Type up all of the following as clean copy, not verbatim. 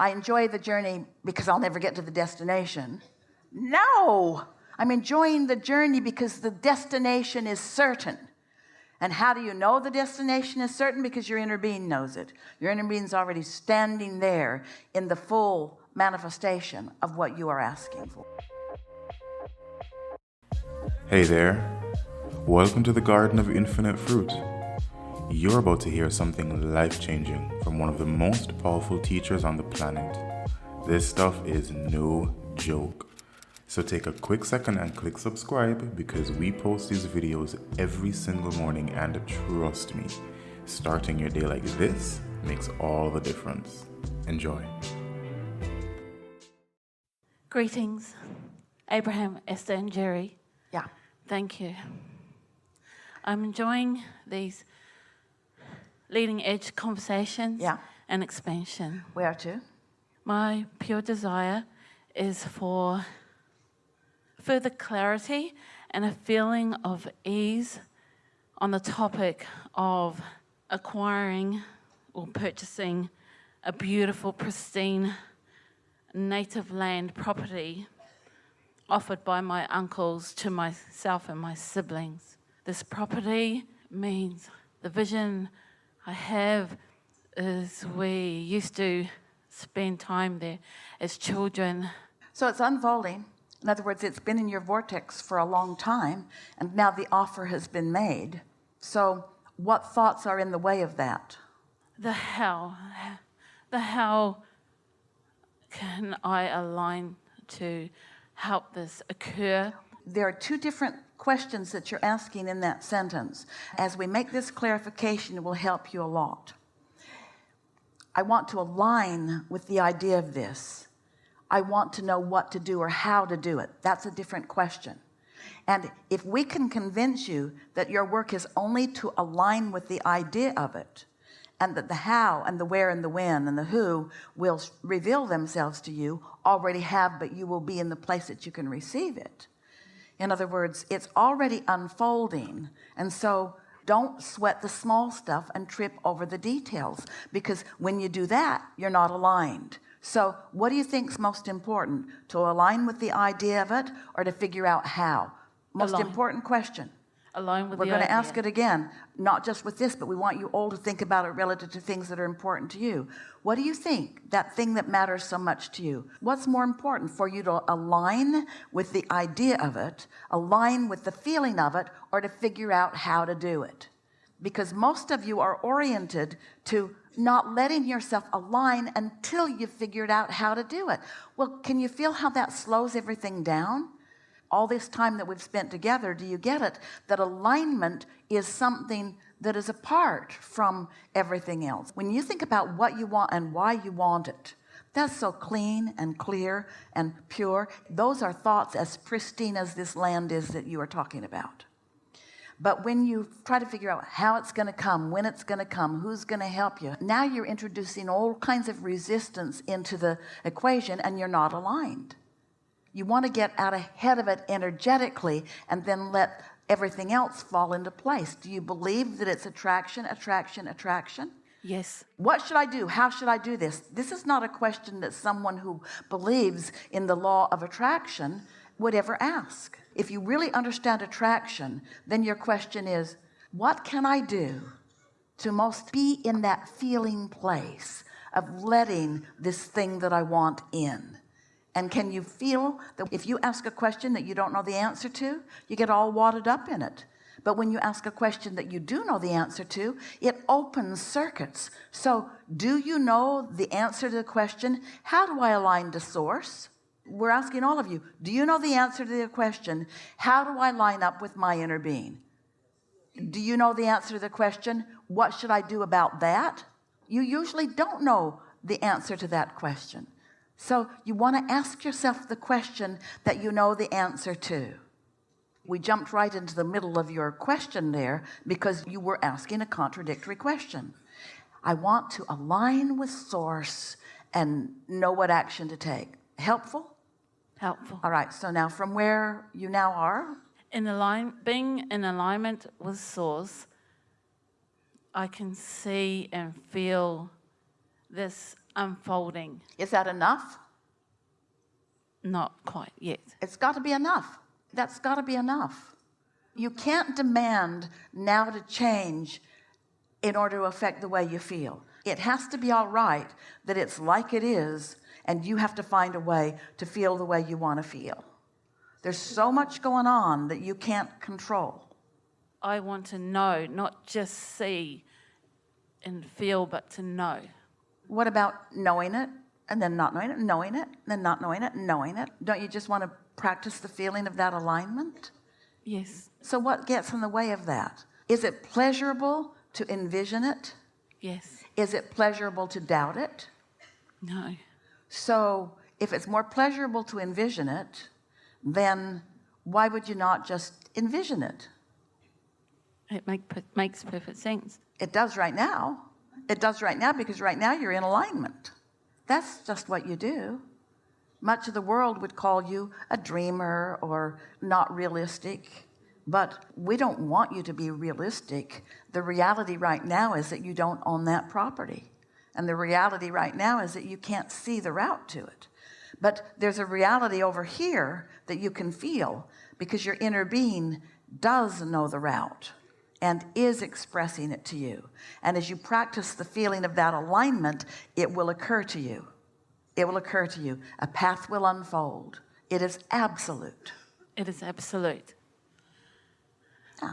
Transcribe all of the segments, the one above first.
I enjoy the journey because I'll never get to the destination. No, I'm enjoying the journey because the destination is certain. And how do you know the destination is certain? Because your inner being knows it. Your inner being's already standing there in the full manifestation of what you are asking for. Hey there. Welcome to the Garden of Infinite Fruit. You're about to hear something life-changing from one of the most powerful teachers on the planet. This stuff is no joke. So take a quick second and click subscribe because we post these videos every single morning, and trust me, starting your day like this makes all the difference. Enjoy. Greetings, Abraham, Esther and Jerry. Yeah. Thank you. I'm enjoying these leading edge conversations and expansion. We are too. My pure desire is for further clarity and a feeling of ease on the topic of acquiring or purchasing a beautiful, pristine, native land property offered by my uncles to myself and my siblings. This property means the vision I have is we used to spend time there as children. So it's unfolding. In other words, it's been in your vortex for a long time, and now the offer has been made. So what thoughts are in the way of that? The how can I align to help this occur? There are two different questions that you're asking in that sentence. As we make this clarification, it will help you a lot. I want to align with the idea of this. I want to know what to do or how to do it. That's a different question. And if we can convince you that your work is only to align with the idea of it, and that the how and the where and the when and the who will reveal themselves to you, already have, but you will be in the place that you can receive it. In other words, it's already unfolding. And so don't sweat the small stuff and trip over the details, because when you do that, you're not aligned. So what do you think is most important? To align with the idea of it, or to figure out how? Most important question. Align with We're the going to idea. ask it again, not just with this, but we want you all to think about it relative to things that are important to you. What do you think? That thing that matters so much to you. What's more important for you to align with the idea of it, align with the feeling of it, or to figure out how to do it? Because most of you are oriented to not letting yourself align until you've figured out how to do it. Well, can you feel how that slows everything down? All this time that we've spent together, do you get it? That alignment is something that is apart from everything else. When you think about what you want and why you want it, that's so clean and clear and pure. Those are thoughts as pristine as this land is that you are talking about. But when you try to figure out how it's going to come, when it's going to come, who's going to help you, now you're introducing all kinds of resistance into the equation, and you're not aligned. You want to get out ahead of it energetically and then let everything else fall into place. Do you believe that it's attraction, attraction, attraction? Yes. What should I do? How should I do this? This is not a question that someone who believes in the law of attraction would ever ask. If you really understand attraction, then your question is, what can I do to most be in that feeling place of letting this thing that I want in? And can you feel that if you ask a question that you don't know the answer to, you get all wadded up in it? But when you ask a question that you do know the answer to, it opens circuits. So do you know the answer to the question, how do I align to source? We're asking all of you, do you know the answer to the question, how do I line up with my inner being? Do you know the answer to the question, what should I do about that? You usually don't know the answer to that question. So you want to ask yourself the question that you know the answer to. We jumped right into the middle of your question there because you were asking a contradictory question. I want to align with source and know what action to take. Helpful? Helpful. All right, so now from where you now are? Being in alignment with source, I can see and feel this unfolding. Is that enough? Not quite yet. It's got to be enough. That's got to be enough. You can't demand now to change in order to affect the way you feel. It has to be all right that it's like it is, and you have to find a way to feel the way you want to feel. There's so much going on that you can't control. I want to know, not just see and feel, but to know. What about knowing it and then not knowing it, knowing it, then not knowing it, knowing it? Don't you just want to practice the feeling of that alignment? Yes. So what gets in the way of that? Is it pleasurable to envision it? Yes. Is it pleasurable to doubt it? No. So if it's more pleasurable to envision it, then why would you not just envision it? It makes perfect sense. It does right now. It does right now because right now you're in alignment. That's just what you do. Much of the world would call you a dreamer or not realistic, but we don't want you to be realistic. The reality right now is that you don't own that property. And the reality right now is that you can't see the route to it. But there's a reality over here that you can feel because your inner being does know the route and is expressing it to you. And as you practice the feeling of that alignment, it will occur to you. It will occur to you. A path will unfold. It is absolute. It is absolute. Yeah.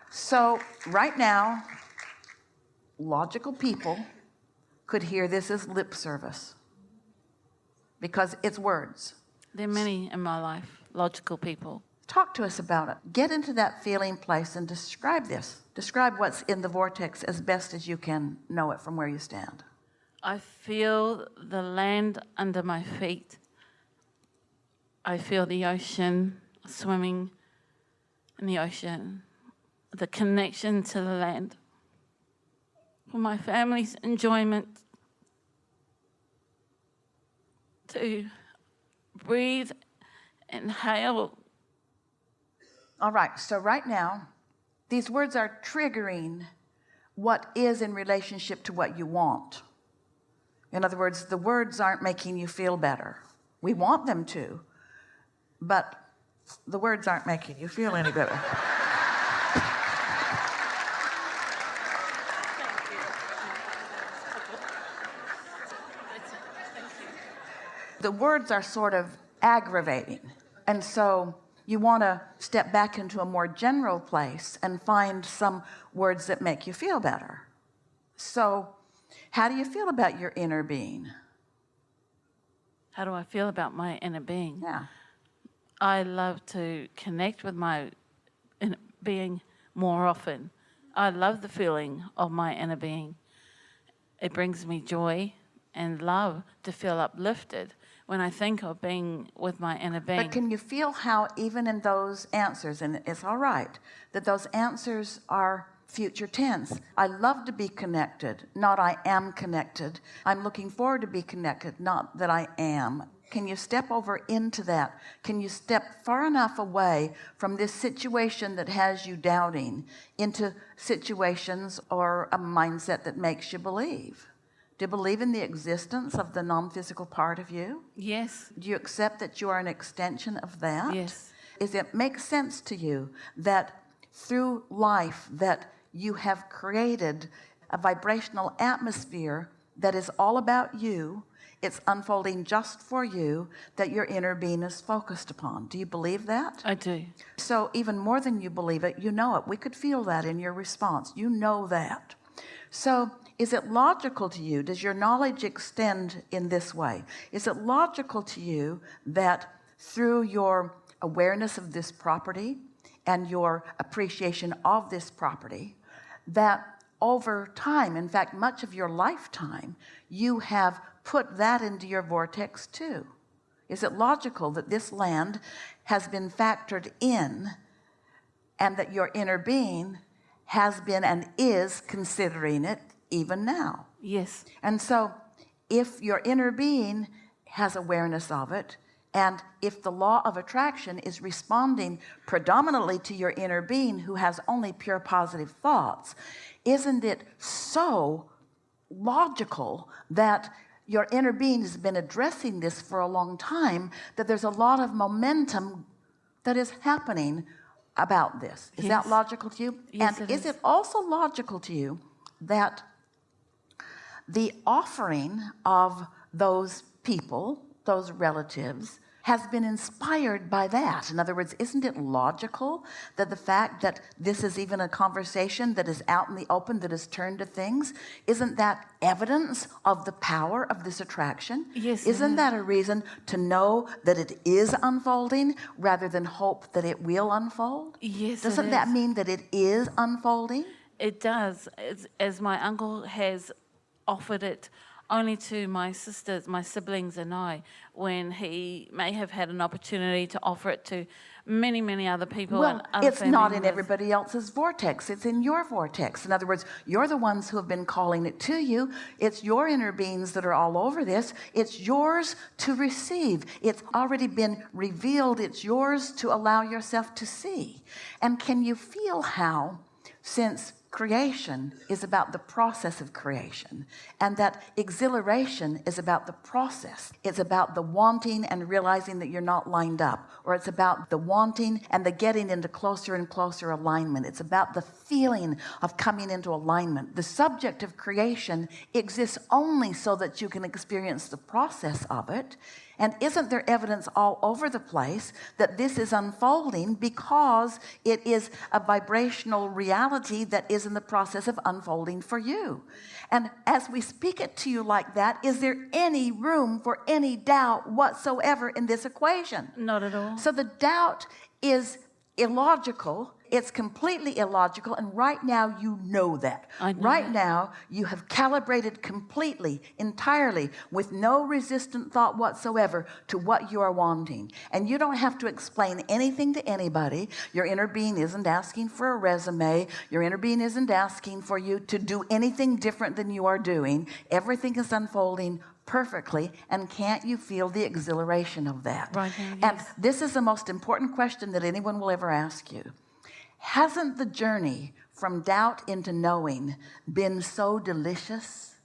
So right now, logical people could hear this as lip service because it's words. There are many in my life, logical people. Talk to us about it. Get into that feeling place and describe this. Describe what's in the vortex as best as you can know it from where you stand. I feel the land under my feet. I feel the ocean, swimming in the ocean, the connection to the land. For my family's enjoyment, to breathe, inhale. All right, so right now, these words are triggering what is in relationship to what you want. In other words, the words aren't making you feel better. We want them to, but the words aren't making you feel any better. The words are sort of aggravating. And so you want to step back into a more general place and find some words that make you feel better. So how do you feel about your inner being? How do I feel about my inner being? Yeah. I love to connect with my inner being more often. I love the feeling of my inner being. It brings me joy and love to feel uplifted when I think of being with my inner being. But can you feel how even in those answers, and it's all right, that those answers are future tense? I love to be connected, not I am connected. I'm looking forward to be connected, not that I am. Can you step over into that? Can you step far enough away from this situation that has you doubting into situations or a mindset that makes you believe? Do you believe in the existence of the non-physical part of you? Yes. Do you accept that you are an extension of that? Yes. Does it make sense to you that through life that you have created a vibrational atmosphere that is all about you, it's unfolding just for you, that your inner being is focused upon? Do you believe that? I do. So even more than you believe it, you know it. We could feel that in your response. You know that. So is it logical to you? Does your knowledge extend in this way? Is it logical to you that through your awareness of this property and your appreciation of this property, that over time, in fact, much of your lifetime, you have put that into your vortex too? Is it logical that this land has been factored in and that your inner being has been and is considering it even now? Yes. And so if your inner being has awareness of it, and if the law of attraction is responding predominantly to your inner being who has only pure positive thoughts, isn't it so logical that your inner being has been addressing this for a long time, that there's a lot of momentum that is happening about this. Is that logical to you? Yes, and it is it also logical to you that the offering of those people, those relatives, has been inspired by that? In other words, isn't it logical that the fact that this is even a conversation that is out in the open, that is turned to things, isn't that evidence of the power of this attraction? Yes. Isn't that a reason to know that it is unfolding rather than hope that it will unfold? Yes, Doesn't that mean that it is unfolding? It does. As my uncle has offered it only to my sisters, my siblings and I, when he may have had an opportunity to offer it to many, many other people. Well, and other it's family not in members. everybody else's vortex. It's in your vortex. In other words, you're the ones who have been calling it to you. It's your inner beings that are all over this. It's yours to receive. It's already been revealed. It's yours to allow yourself to see. And can you feel how, since creation is about the process of creation, and that exhilaration is about the process. It's about the wanting and realizing that you're not lined up, or it's about the wanting and the getting into closer and closer alignment. It's about the feeling of coming into alignment. The subject of creation exists only so that you can experience the process of it. And isn't there evidence all over the place that this is unfolding because it is a vibrational reality that is in the process of unfolding for you? And as we speak it to you like that, is there any room for any doubt whatsoever in this equation? Not at all. So the doubt is illogical. It's completely illogical, and right now you know that. I know right that. now you have calibrated completely, entirely, with no resistant thought whatsoever to what you are wanting. And you don't have to explain anything to anybody. Your inner being isn't asking for a resume. Your inner being isn't asking for you to do anything different than you are doing. Everything is unfolding perfectly, and can't you feel the exhilaration of that? Right now, And yes. this is the most important question that anyone will ever ask you. Hasn't the journey from doubt into knowing been so delicious?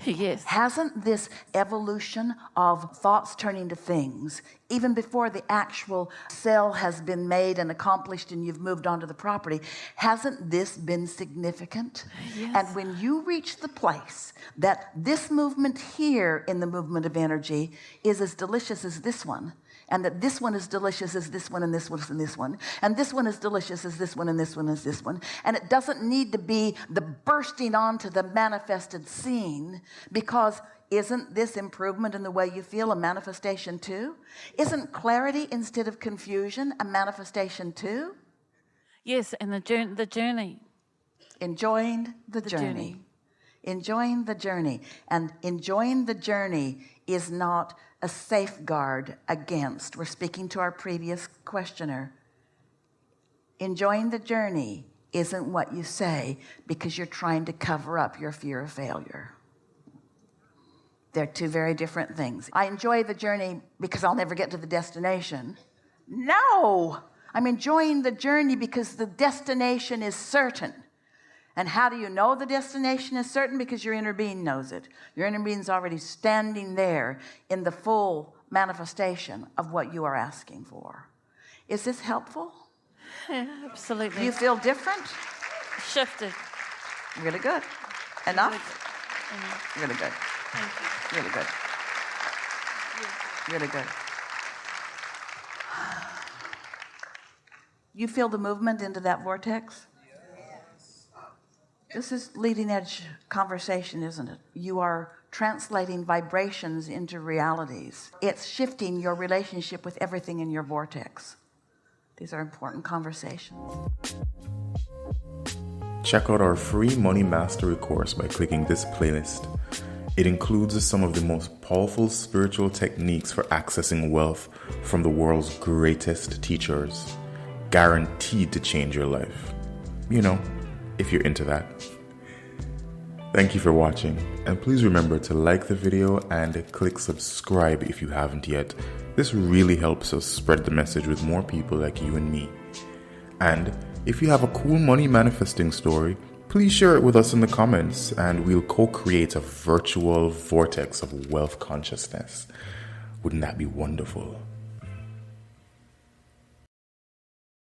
Yes. Hasn't this evolution of thoughts turning to things, even before the actual sale has been made and accomplished and you've moved on to the property, hasn't this been significant? Yes. And when you reach the place that this movement here in the movement of energy is as delicious as this one, and that this one is delicious as this one, and this one and this one, and this one is delicious as this one, and this one is this one, and it doesn't need to be the bursting onto the manifested scene, because isn't this improvement in the way you feel a manifestation too? Isn't clarity instead of confusion a manifestation too? Yes, and the journey. Enjoying the journey. Enjoying the journey. And enjoying the journey is not a safeguard against. We're speaking to our previous questioner. Enjoying the journey isn't what you say because you're trying to cover up your fear of failure. They're two very different things. I enjoy the journey because I'll never get to the destination. No! I'm enjoying the journey because the destination is certain. And how do you know the destination is certain? Because your inner being knows it. Your inner being is already standing there in the full manifestation of what you are asking for. Is this helpful? Yeah, absolutely. Do you feel different? Shifted. Really good. Enough? Enough. Really good. Thank you. Really good. Really good. You feel the movement into that vortex? This is leading edge conversation, isn't it? You are translating vibrations into realities. It's shifting your relationship with everything in your vortex. These are important conversations. Check out our free Money Mastery course by clicking this playlist. It includes some of the most powerful spiritual techniques for accessing wealth from the world's greatest teachers, guaranteed to change your life. You know, if you're into that. Thank you for watching, and please remember to like the video and click subscribe if you haven't yet. This really helps us spread the message with more people like you and me. And if you have a cool money manifesting story, please share it with us in the comments and we'll co-create a virtual vortex of wealth consciousness. Wouldn't that be wonderful?